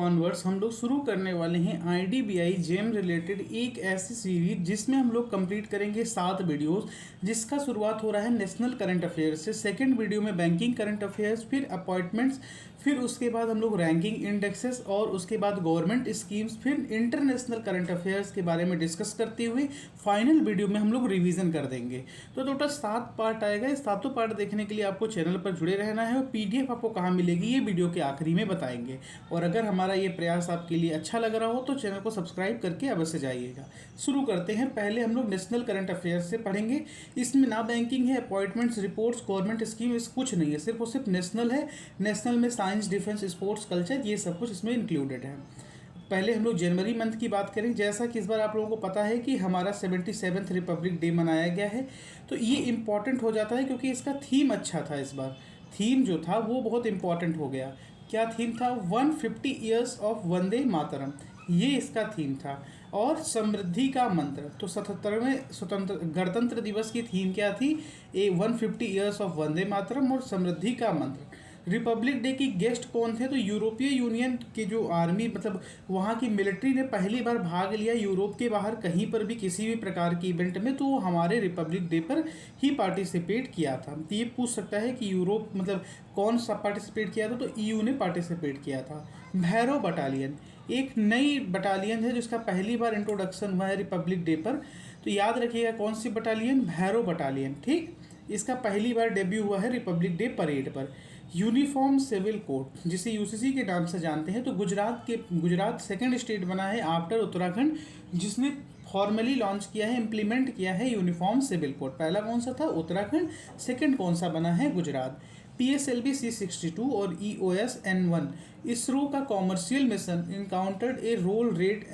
Onwards हम लोग शुरू करने वाले हैं IDBI जेम रिलेटेड एक ऐसी सीरीज जिसमें हम लोग कंप्लीट करेंगे 7 वीडियोस, जिसका शुरुआत हो रहा है नेशनल करंट अफेयर्स से। सेकंड वीडियो में बैंकिंग करंट अफेयर्स, फिर अपॉइंटमेंट्स, फिर उसके बाद हम लोग रैंकिंग इंडेक्सेस और उसके बाद गवर्नमेंट स्कीम्स, फिर इंटरनेशनल करंट अफेयर्स के बारे में डिस्कस करते हुए फाइनल वीडियो में हम लोग रिवीजन कर देंगे। तो टोटल 7 पार्ट आएगा। इस सातों पार्ट देखने के लिए आपको चैनल पर जुड़े रहना है और PDF आपको कहाँ मिलेगी ये वीडियो के आखिरी में बताएंगे। और अगर हमारा ये प्रयास आपके लिए अच्छा लग रहा हो तो चैनल को सब्सक्राइब करके अवश्य जाइएगा। शुरू करते हैं। पहले हम लोग नेशनल करंट अफेयर्स से पढ़ेंगे। इसमें ना बैंकिंग है, अपॉइंटमेंट्स, रिपोर्ट्स, गवर्नमेंट स्कीम, इस कुछ नहीं है, सिर्फ और सिर्फ नेशनल है। नेशनल में साइंस, डिफेंस, स्पोर्ट्स, कल्चर, ये सब कुछ इसमें इंक्लूडेड है। पहले हम लोग जनवरी मंथ की बात करें। जैसा कि इस बार आप लोगों को पता है कि हमारा 77th रिपब्लिक डे मनाया गया है, तो ये इम्पॉर्टेंट हो जाता है क्योंकि इसका थीम अच्छा था। इस बार थीम जो था वो बहुत इम्पॉर्टेंट हो गया। क्या थीम था? 150 ईयर्स ऑफ वंदे मातरम, ये इसका थीम था। और समृद्धि का मंत्र, तो 77वें गणतंत्र दिवस की थीम क्या थी? 150 ईयर्स ऑफ वंदे मातरम और समृद्धि का मंत्र। रिपब्लिक डे की गेस्ट कौन थे? तो यूरोपीय यूनियन की जो आर्मी, मतलब वहाँ की मिलिट्री ने पहली बार भाग लिया यूरोप के बाहर कहीं पर भी किसी भी प्रकार की इवेंट में, तो वो हमारे रिपब्लिक डे पर ही पार्टिसिपेट किया था। तो ये पूछ सकता है कि यूरोप मतलब कौन सा पार्टिसिपेट किया था? तो EU ने पार्टिसिपेट किया था। भैरव बटालियन एक नई बटालियन है जिसका पहली बार इंट्रोडक्शन हुआ है रिपब्लिक डे पर। तो याद रखिएगा कौन सी बटालियन? भैरव बटालियन। ठीक, इसका पहली बार डेब्यू हुआ है रिपब्लिक डे परेड पर। यूनिफॉर्म सिविल कोड, जिसे UCC के नाम से जानते हैं, तो गुजरात सेकंड स्टेट बना है आफ्टर उत्तराखंड जिसने फॉर्मली लॉन्च किया है, इम्प्लीमेंट किया है यूनिफॉर्म सिविल कोड। पहला कौन सा था? उत्तराखंड। सेकंड कौन सा बना है? गुजरात। PSLV C62 और EOS N1 इसरो का commercial mission encountered a roll rate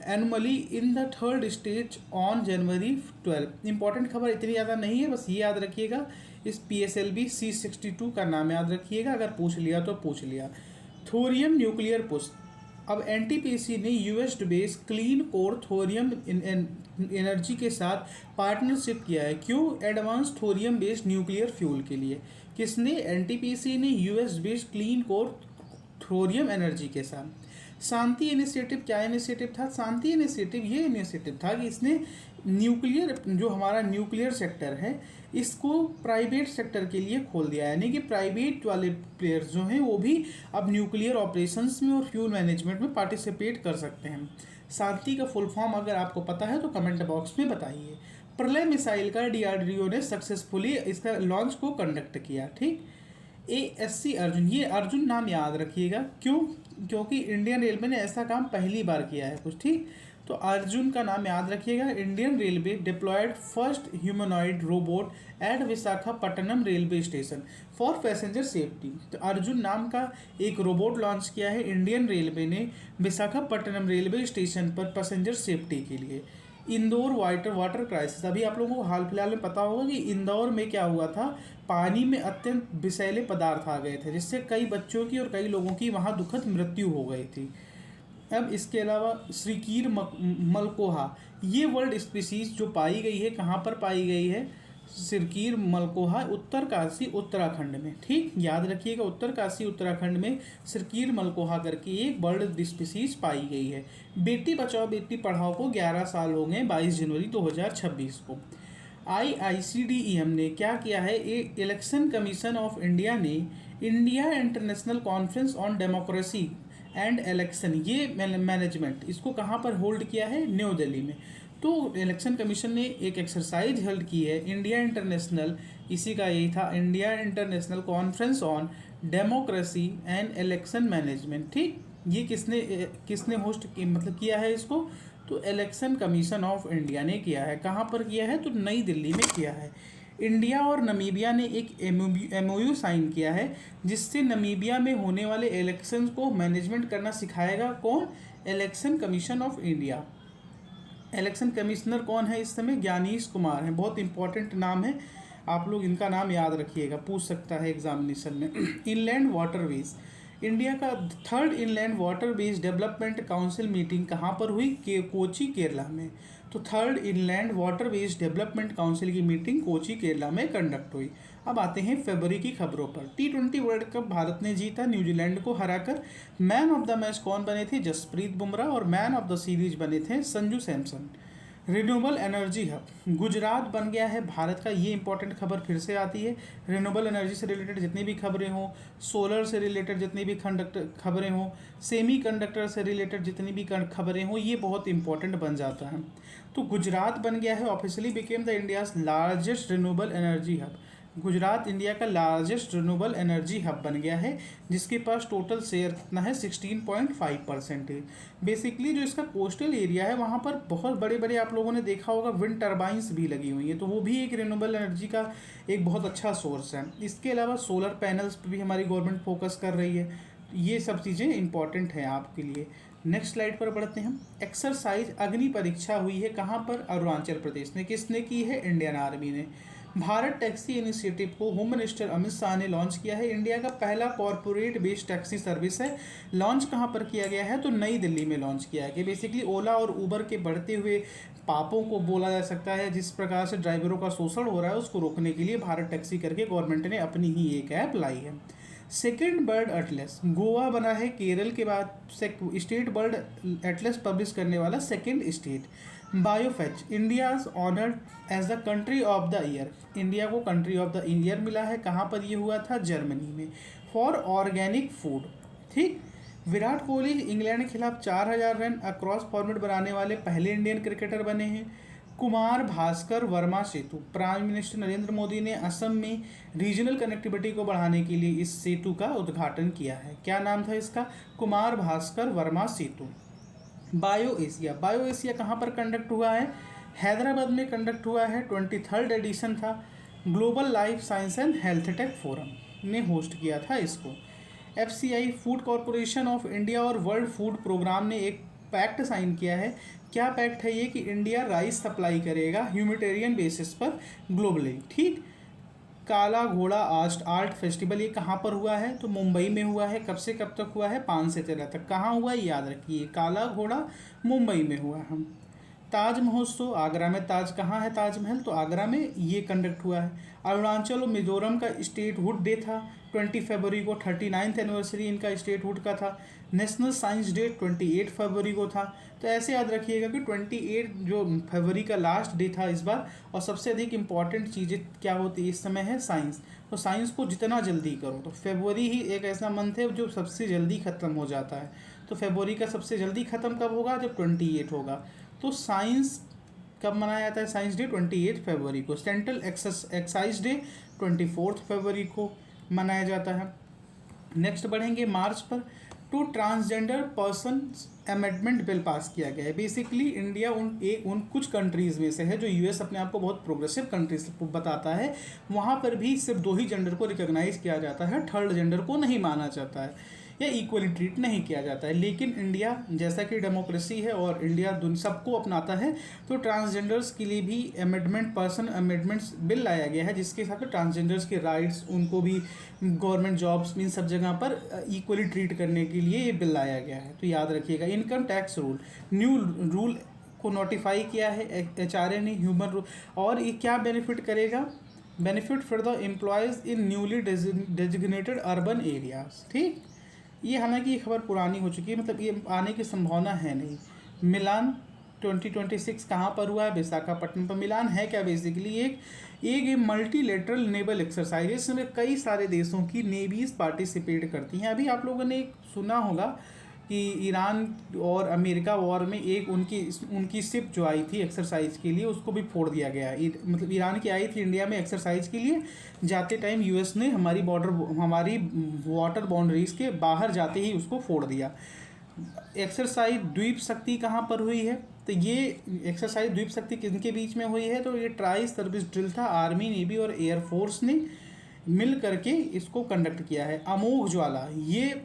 anomaly in the third stage on January 12। Important खबर इतनी ज़्यादा नहीं है, बस ये याद रखिएगा। इस PSLV C62 का नाम याद रखिएगा, अगर पूछ लिया तो पूछ लिया। थोरियम न्यूक्लियर पुश, अब NTPC ने US based clean core thorium energy के साथ पार्टनरशिप किया है। क्यों? Advance thorium based nuclear fuel के लिए। किसने? NTPC ने US based clean core thorium energy के साथ। शांति इनिशिएटिव क्या इनिशिएटिव था? शांति इनिशिएटिव ये इनिशिएटिव था कि इसने न्यूक्लियर, जो हमारा न्यूक्लियर सेक्टर है, इसको प्राइवेट सेक्टर के लिए खोल दिया है। यानी कि प्राइवेट वाले प्लेयर्स जो हैं वो भी अब न्यूक्लियर ऑपरेशंस में और फ्यूल मैनेजमेंट में पार्टिसिपेट कर सकते हैं। शांति का फुल फॉर्म अगर आपको पता है तो कमेंट बॉक्स में बताइए। प्रलय मिसाइल का DRDO ने सक्सेसफुली इसका लॉन्च को कंडक्ट किया। ठीक, ASC अर्जुन, ये अर्जुन नाम याद रखिएगा। क्यों? क्योंकि इंडियन रेलवे ने ऐसा काम पहली बार किया है कुछ। ठीक, तो अर्जुन का नाम याद रखिएगा। Indian railway deployed first humanoid robot at Visakhapatnam railway station for passenger safety. तो अर्जुन नाम का एक रोबोट लॉन्च किया है इंडियन रेलवे ने विशाखापट्टनम रेलवे स्टेशन पर पैसेंजर सेफ्टी के लिए। इंदौर वाटर क्राइसिस, अभी आप लोगों को हाल फिलहाल में पता होगा कि इंदौर में क्या हुआ था, पानी में अत्यंत विषैले पदार्थ आ गए थे जिससे कई बच्चों की और कई लोगों की वहाँ दुखद मृत्यु हो गई थी। अब इसके अलावा श्रीकीर मलकोहा, ये वर्ल्ड स्पीसीज जो पाई गई है, कहाँ पर पाई गई है? सिरकीर मलकोहा उत्तरकाशी उत्तराखंड में। ठीक, याद रखिएगा उत्तरकाशी उत्तराखंड में सिरकीर मलकोहा करके एक वर्ल्ड स्पीसीज पाई गई है। बेटी बचाओ बेटी पढ़ाओ को 11 साल हो गए 22 जनवरी 2026 को। IICDEM ने क्या किया है? इलेक्शन कमीशन ऑफ इंडिया ने India international conference on democracy and election, ये मैनेजमेंट, इसको कहाँ पर होल्ड किया है? न्यू दिल्ली में। तो इलेक्शन कमीशन ने एक एक्सरसाइज होल्ड की है इंडिया इंटरनेशनल, इसी का यही था, India international conference on democracy and election management. ठीक, ये किसने होस्ट मतलब किया है इसको? तो इलेक्शन कमीशन ऑफ इंडिया ने किया है। कहाँ पर किया है? तो नई दिल्ली में किया है। इंडिया और नमीबिया ने एक MOU साइन किया है जिससे नमीबिया में होने वाले इलेक्शंस को मैनेजमेंट करना सिखाएगा। कौन? Election commission of India. Election commissioner कौन है इस समय? ज्ञानीश कुमार हैं। बहुत इंपॉर्टेंट नाम है, आप लोग इनका नाम याद रखिएगा, पूछ सकता है एग्जामिनेशन में। इनलैंड वाटरवेज, इंडिया का third inland waterways development council meeting कहाँ पर हुई? कोची केरला में। तो third inland waterways development council की मीटिंग कोची केरला में कंडक्ट हुई। अब आते हैं फरवरी की खबरों पर। T20 वर्ल्ड कप भारत ने जीता न्यूजीलैंड को हराकर। मैन ऑफ द मैच कौन बने थे? जसप्रीत बुमराह। और मैन ऑफ द सीरीज बने थे Sanju Samson. Renewable energy hub Gujarat बन गया है भारत का, ये इंपॉर्टेंट खबर फिर से आती है। रिन्यूएबल एनर्जी से रिलेटेड जितनी भी खबरें हों, सोलर से रिलेटेड जितनी भी खबरें हों, सेमी कंडक्टर से रिलेटेड जितनी भी खबरें हों, ये बहुत इंपॉर्टेंट बन जाता है। तो गुजरात बन गया है, officially became the India's largest renewable energy hub. Gujarat India का लार्जेस्ट रिन्यूएबल एनर्जी हब बन गया है, जिसके पास टोटल शेयर कितना है? 16.5% है। बेसिकली जो इसका कोस्टल एरिया है वहाँ पर बहुत बड़े बड़े, आप लोगों ने देखा होगा, विंड टर्बाइंस भी लगी हुई हैं, तो वो भी एक रिन्यूएबल एनर्जी का एक बहुत अच्छा सोर्स है। इसके अलावा सोलर पैनल्स पर भी हमारी गवर्नमेंट फोकस कर रही है। ये सब चीज़ें इंपॉर्टेंट हैं आपके लिए। नेक्स्ट स्लाइड पर बढ़ते हैं। एक्सरसाइज अग्नि परीक्षा हुई है कहाँ पर? अरुणाचल प्रदेश में। किसने की है? इंडियन आर्मी ने। भारत टैक्सी इनिशिएटिव को होम मिनिस्टर अमित शाह ने लॉन्च किया है। इंडिया का पहला कॉरपोरेट बेस्ड टैक्सी सर्विस है। लॉन्च कहाँ पर किया गया है? तो नई दिल्ली में लॉन्च किया है। कि बेसिकली ओला और उबर के बढ़ते हुए पापों को बोला जा सकता है, जिस प्रकार से ड्राइवरों का शोषण हो रहा है, उसको रोकने के लिए भारत टैक्सी करके गवर्नमेंट ने अपनी ही एक ऐप लाई है। सेकेंड बर्ड एटलस गोवा बना है केरल के बाद स्टेट बर्ड एटलस पब्लिश करने वाला second state. BioFach India's honoured as the country of the year. India को कंट्री ऑफ द ईयर मिला है। कहाँ पर ये हुआ था? जर्मनी में। For organic food. ठीक। विराट कोहली इंग्लैंड के खिलाफ 4000 रन अक्रॉस फॉर्मेट बनाने वाले पहले इंडियन क्रिकेटर बने हैं। कुमार भास्कर वर्मा सेतु। प्राइम मिनिस्टर नरेंद्र मोदी ने असम में रीजनल कनेक्टिविटी को बढ़ाने के लिए इस सेतु का उद्घाटन किया है। क्या नाम था इसका? कुमार भास्कर वर्मा सेतु। बायो एशिया कहाँ पर कंडक्ट हुआ है? हैदराबाद में कंडक्ट हुआ है। 23rd एडिशन था। Global life science and health take forum ने होस्ट किया था इसको। FCI food corporation of India और वर्ल्ड फूड प्रोग्राम ने एक पैक्ट साइन किया है। क्या पैक्ट है ये? कि इंडिया राइस सप्लाई करेगा ह्यूमैनिटेरियन बेसिस पर ग्लोबली। ठीक। काला घोड़ा आर्ट फेस्टिवल ये कहाँ पर हुआ है? तो मुंबई में हुआ है। कब से कब तक हुआ है? 5 से 13 तक। कहाँ हुआ है? याद रखिए, काला घोड़ा मुंबई में हुआ है। ताज महोत्सव आगरा में। ताज कहाँ है? ताजमहल, तो आगरा में ये कंडक्ट हुआ है। अरुणाचल और मिजोरम का स्टेटहुड डे था 20 फरवरी को। 39th एनिवर्सरी इनका स्टेटहुड का था। नेशनल साइंस डे 28 फरवरी को था। तो ऐसे याद रखिएगा कि 28 जो फरवरी का लास्ट डे था इस बार। और सबसे अधिक इम्पॉर्टेंट चीज़ें क्या होती है इस समय है? साइंस। तो साइंस को जितना जल्दी करो, तो फरवरी ही एक ऐसा मंथ है जो सबसे जल्दी ख़त्म हो जाता है। तो फरवरी का सबसे जल्दी ख़त्म कब होगा? जब 28 होगा। तो साइंस कब मनाया जाता है? साइंस डे 28 फरवरी को। सेंट्रल एक्साइज डे 24 फरवरी को मनाया जाता है। नेक्स्ट बढ़ेंगे मार्च पर। टू transgender person amendment bill pass किया गया है। बेसिकली इंडिया उन कुछ कंट्रीज़ में से है जो यूएस अपने आप को बहुत प्रोग्रेसिव कंट्रीज बताता है। वहाँ पर भी सिर्फ 2 ही जेंडर को रिकॉग्नाइज किया जाता है, थर्ड जेंडर को नहीं माना जाता है या इक्वली ट्रीट नहीं किया जाता है। लेकिन इंडिया जैसा कि डेमोक्रेसी है और इंडिया सबको अपनाता है, तो ट्रांसजेंडर्स के लिए भी पर्सन अमेंडमेंट्स बिल लाया गया है, जिसके हिसाब से ट्रांसजेंडर्स के राइट्स, उनको भी गवर्नमेंट जॉब्स इन सब जगह पर इक्वली ट्रीट करने के लिए ये बिल लाया गया है। तो याद रखिएगा। Income tax rule, new rule को नोटिफाई किया है HRA ने, ह्यूमन रूल। और ये क्या बेनिफिट करेगा? Benefit for the employees in newly designated urban areas. ठीक। ये हालांकि ये खबर पुरानी हो चुकी है, मतलब ये आने की संभावना है नहीं। मिलान 2026 कहाँ पर हुआ है? विशाखापट्टनम पर। मिलान है क्या? बेसिकली एक मल्टीलेटरल नेवल एक्सरसाइज। इसमें कई सारे देशों की नेवीज पार्टिसिपेट करती हैं। अभी आप लोगों ने सुना होगा कि ईरान और अमेरिका वॉर में एक उनकी शिप जो आई थी एक्सरसाइज के लिए, उसको भी फोड़ दिया गया। मतलब ईरान की आई थी इंडिया में एक्सरसाइज के लिए, जाते टाइम यूएस ने हमारी वाटर बाउंड्रीज के बाहर जाते ही उसको फोड़ दिया। एक्सरसाइज द्वीप शक्ति कहाँ पर हुई है? तो ये एक्सरसाइज द्वीप शक्ति किनके बीच में हुई है? तो ये ट्राई सर्विस ड्रिल था। आर्मी, नेवी और एयरफोर्स ने मिल करके इसको कंडक्ट किया है। अमोघ ज्वाला ये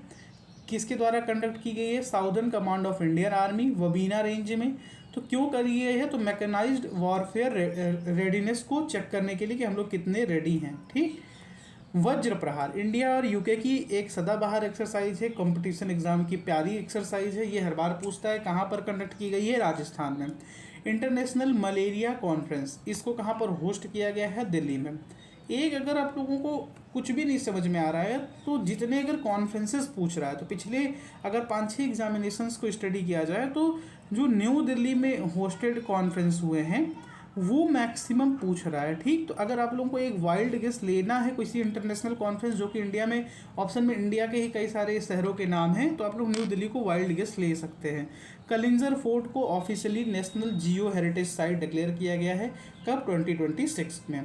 किसके द्वारा कंडक्ट की गई है? Southern command of Indian army, Babina range में। तो क्यों करी गई है? तो मैकेनाइज्ड वॉरफेयर रेडीनेस को चेक करने के लिए कि हम लोग कितने रेडी हैं। ठीक। वज्र प्रहार इंडिया और यूके की एक सदाबहार एक्सरसाइज है, कंपटीशन एग्जाम की प्यारी एक्सरसाइज है। ये हर बार पूछता है। कहाँ पर कंडक्ट की गई है? राजस्थान में। इंटरनेशनल मलेरिया कॉन्फ्रेंस, इसको कहाँ पर होस्ट किया गया है? दिल्ली में। एक अगर आप लोगों को कुछ भी नहीं समझ में आ रहा है तो जितने अगर कॉन्फ्रेंसेस पूछ रहा है तो पिछले अगर 5-6 एग्जामिनेशंस को स्टडी किया जाए तो जो न्यू दिल्ली में होस्टेड कॉन्फ्रेंस हुए हैं वो मैक्सिमम पूछ रहा है। ठीक, तो अगर आप लोगों को एक वाइल्ड गेस लेना है किसी इंटरनेशनल कॉन्फ्रेंस जो कि इंडिया में ऑप्शन में इंडिया के ही कई सारे शहरों के नाम हैं, तो आप लोग न्यू दिल्ली को वाइल्ड गेस ले सकते हैं। कलिंजर फोर्ट को ऑफिशियली नेशनल जियो हेरिटेज साइट डिक्लेयर किया गया है कब? 2026 में।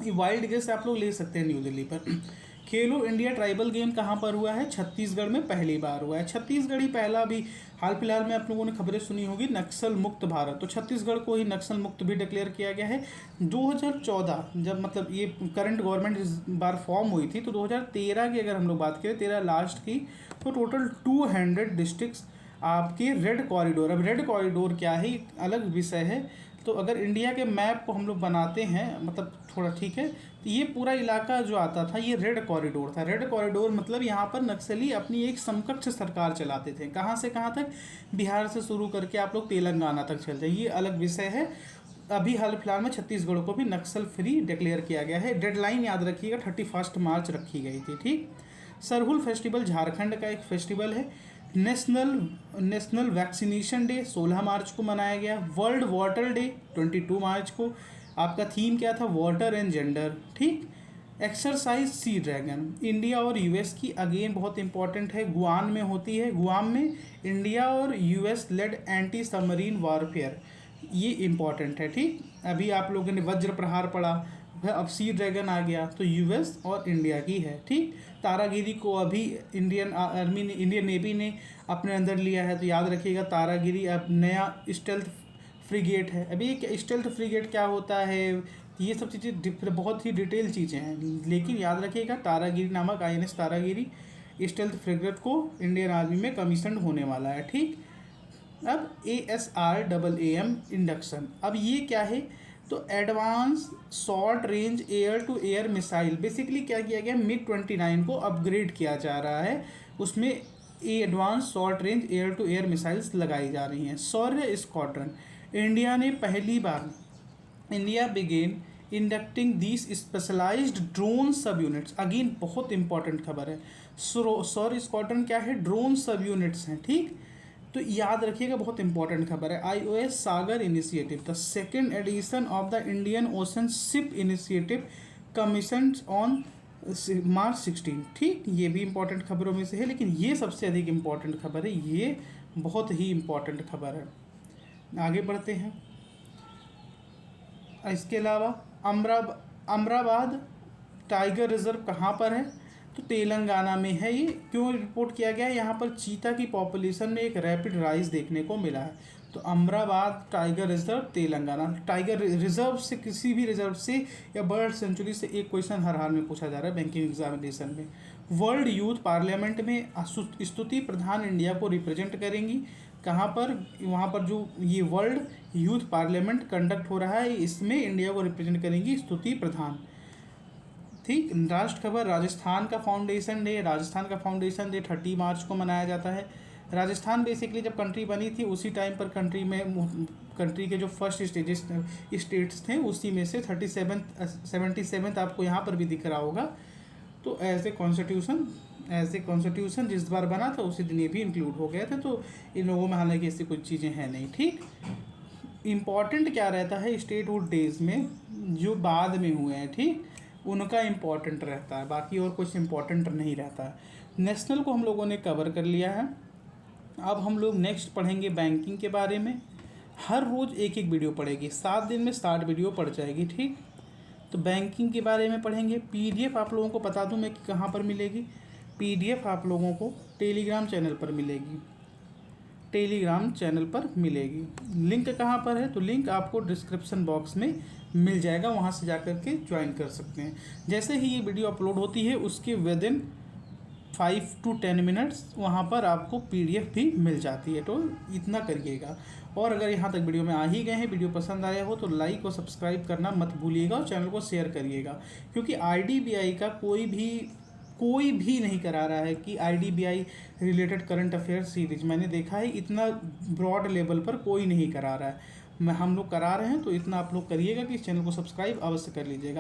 ये वाइल्ड गेस आप लोग ले सकते हैं न्यू दिल्ली पर। खेलो इंडिया ट्राइबल गेम कहाँ पर हुआ है? छत्तीसगढ़ में पहली बार हुआ है। छत्तीसगढ़ ही पहला, भी हाल फिलहाल में आप लोगों ने खबरें सुनी होगी नक्सल मुक्त भारत, तो छत्तीसगढ़ को ही नक्सल मुक्त भी डिक्लेयर किया गया है। 2014 जब मतलब ये करंट गवर्नमेंट इस बार फॉर्म हुई थी, तो 2013 की अगर हम लोग बात करें, 13 लास्ट की, तो टोटल 200 डिस्ट्रिक्ट्स आपके रेड कॉरिडोर। अब रेड कॉरिडोर क्या है एक अलग विषय है, तो अगर इंडिया के मैप को हम लोग बनाते हैं मतलब थोड़ा ठीक है, तो ये पूरा इलाका जो आता था ये रेड कॉरिडोर था। रेड कॉरिडोर मतलब यहाँ पर नक्सली अपनी एक समकक्ष सरकार चलाते थे। कहाँ से कहाँ तक? बिहार से शुरू करके आप लोग तेलंगाना तक चलते हैं, ये अलग विषय है। अभी हाल फिलहाल में छत्तीसगढ़ को भी नक्सल फ्री डिक्लेयर किया गया है। डेडलाइन याद रखिएगा 31 मार्च रखी गई थी। ठीक, सरहुल फेस्टिवल झारखंड का एक फेस्टिवल है। नेशनल वैक्सीनेशन डे 16 मार्च को मनाया गया। वर्ल्ड वाटर डे 22 मार्च को। आपका थीम क्या था? Water and gender. ठीक, एक्सरसाइज सी ड्रैगन इंडिया और यूएस की अगेन बहुत इंपॉर्टेंट है, गुआम में होती है। गुआम में इंडिया और US led anti submarine warfare, ये इंपॉर्टेंट है। ठीक, अभी आप लोगों ने वज्र प्रहार पढ़ा, अब सी ड्रैगन आ गया, तो यूएस और इंडिया की है। ठीक, तारागिरी को अभी इंडियन आर्मी ने, इंडियन नेवी ने अपने अंदर लिया है, तो याद रखिएगा तारागिरी अब नया स्टेल्थ फ्रिगेट है। अभी एक स्टेल्थ फ्रिगेट क्या होता है, ये सब चीज़ें बहुत ही डिटेल चीज़ें हैं, लेकिन याद रखिएगा तारागिरी नामक आईएनएस तारागिरी स्टेल्थ फ्रिगेट को इंडियन आर्मी में कमीशन होने वाला है। ठीक, अब ASRAAM इंडक्शन, अब ये क्या है? तो advance short range air to air missile, basically क्या किया गया, MiG-29 को अपग्रेड किया जा रहा है, उसमें advance short range air to air missiles लगाई जा रही हैं। शौर्य स्क्वाड्रन, इंडिया ने पहली बार, India began inducting these specialised drone sub units. Again बहुत इंपॉर्टेंट खबर है। शौर्य स्क्वाड्रन क्या है? ड्रोन सब यूनिट्स हैं। ठीक, तो याद रखिएगा बहुत इंपॉर्टेंट खबर है। IOS Sagar initiative, the second edition of the Indian ocean ship initiative commission on March 16। ठीक, ये भी इंपॉर्टेंट खबरों में से है, लेकिन ये सबसे अधिक इंपॉर्टेंट खबर है, ये बहुत ही इंपॉर्टेंट खबर है। आगे बढ़ते हैं। इसके अलावा अमराबाद टाइगर रिजर्व कहाँ पर है? तो तेलंगाना में है। ये क्यों रिपोर्ट किया गया है? यहाँ पर चीता की पॉपुलेशन में एक रैपिड राइज देखने को मिला है। तो Amrabad tiger reserve Telangana. Tiger reserve से, किसी भी रिजर्व से या बर्ड सेंचुरी से एक क्वेश्चन हर हाल में पूछा जा रहा है बैंकिंग एग्जामिनेशन में। वर्ल्ड यूथ पार्लियामेंट में स्तुति प्रधान इंडिया को रिप्रेजेंट करेंगी। कहाँ पर? वहाँ पर जो ये वर्ल्ड यूथ पार्लियामेंट कंडक्ट हो रहा है, इसमें इंडिया को रिप्रेजेंट करेंगी स्तुति प्रधान। ठीक, राष्ट्र खबर, राजस्थान का फाउंडेशन डे। राजस्थान का फाउंडेशन डे 30 मार्च को मनाया जाता है। राजस्थान बेसिकली जब कंट्री बनी थी उसी टाइम पर कंट्री के जो फर्स्ट स्टेट्स थे उसी में से 77 आपको यहाँ पर भी दिख रहा होगा। तो एज ए कॉन्स्टिट्यूशन जिस बार बना था उसी दिन ये भी इंक्लूड हो गया था। तो इन लोगों में हालांकि ऐसी कुछ चीज़ें हैं नहीं। ठीक, इम्पॉर्टेंट क्या रहता है स्टेटहुड डेज में जो बाद में हुए हैं, ठीक, उनका इम्पॉर्टेंट रहता है, बाकी और कुछ इम्पॉर्टेंट नहीं रहता है। नेशनल को हम लोगों ने कवर कर लिया है। अब हम लोग नेक्स्ट पढ़ेंगे बैंकिंग के बारे में। हर रोज़ एक एक वीडियो पढ़ेगी, 7 दिन में 60 वीडियो पढ़ जाएगी। ठीक, तो बैंकिंग के बारे में पढ़ेंगे। PDF आप लोगों को बता दूं मैं कि कहाँ पर मिलेगी। PDF आप लोगों को टेलीग्राम चैनल पर मिलेगी। टेलीग्राम चैनल पर मिलेगी। लिंक कहाँ पर है? तो लिंक आपको डिस्क्रिप्शन बॉक्स में मिल जाएगा, वहाँ से जाकर के ज्वाइन कर सकते हैं। जैसे ही ये वीडियो अपलोड होती है उसके विदिन 5 to 10 मिनट्स वहाँ पर आपको PDF भी मिल जाती है। तो इतना करिएगा। और अगर यहाँ तक वीडियो में आ ही गए हैं, वीडियो पसंद आया हो तो लाइक और सब्सक्राइब करना मत भूलिएगा और चैनल को शेयर करिएगा, क्योंकि IDBI का कोई भी नहीं करा रहा है कि IDBI related current affair series. मैंने देखा है इतना ब्रॉड लेवल पर कोई नहीं करा रहा है, हम लोग करा रहे हैं। तो इतना आप लोग करिएगा कि इस चैनल को सब्सक्राइब अवश्य कर लीजिएगा।